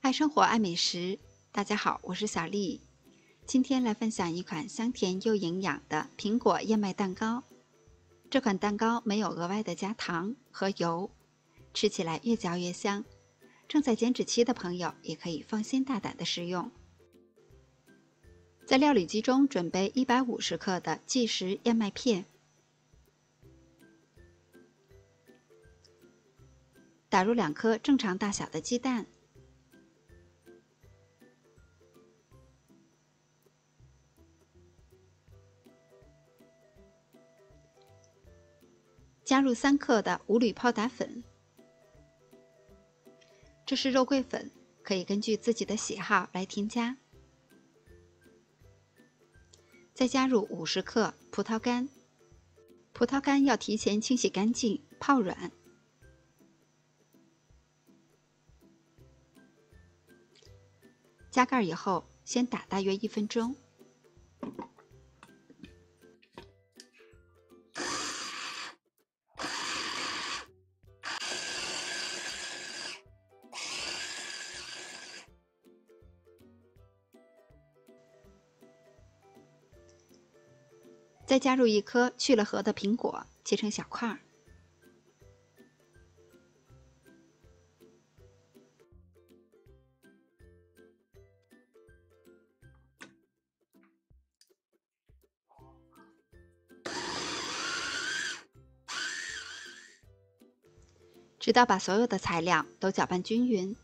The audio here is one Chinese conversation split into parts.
爱生活，爱美食。大家好，我是小丽。今天来分享一款香甜又营养的苹果燕麦蛋糕。这款蛋糕没有额外的加糖和油，吃起来越嚼越香。正在减脂期的朋友也可以放心大胆的食用。在料理机中准备150克的即食燕麦片，打入2颗正常大小的鸡蛋，加入3克的五铝泡打粉，这是肉桂粉，可以根据自己的喜好来添加。再加入50克葡萄干，葡萄干要提前清洗干净，泡软。加盖以后，先打大约1分钟。再加入1颗去了核的苹果，切成小块儿。直到把所有的材料都搅拌均匀。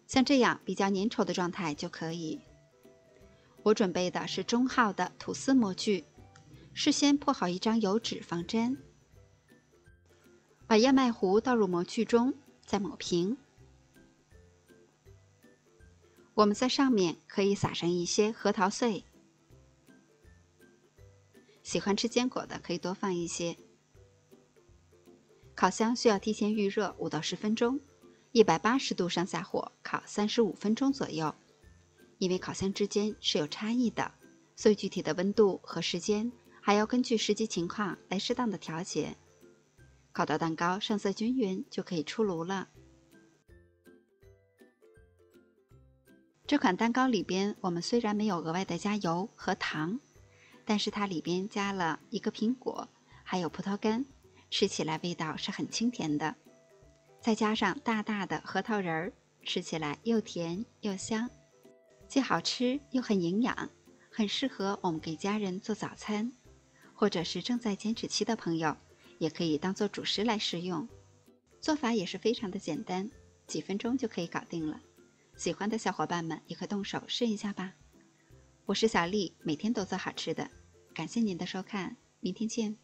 像这样比较粘稠的状态就可以。我准备的是中号的吐司模具，事先铺好1张油纸防粘。把燕麦糊倒入模具中，再抹平。我们在上面可以撒上一些核桃碎，喜欢吃坚果的可以多放一些。烤箱需要提前预热5到10分钟。180度上下火烤35分钟左右，因为烤箱之间是有差异的，所以具体的温度和时间还要根据实际情况来适当的调节。烤到蛋糕上色均匀就可以出炉了。这款蛋糕里边我们虽然没有额外的加油和糖，但是它里边加了1个苹果，还有葡萄干，吃起来味道是很清甜的。再加上大大的核桃仁儿，吃起来又甜又香，既好吃又很营养，很适合我们给家人做早餐，或者是正在减脂期的朋友，也可以当做主食来食用。做法也是非常的简单，几分钟就可以搞定了。喜欢的小伙伴们也可以动手试一下吧。我是小丽，每天都做好吃的，感谢您的收看，明天见。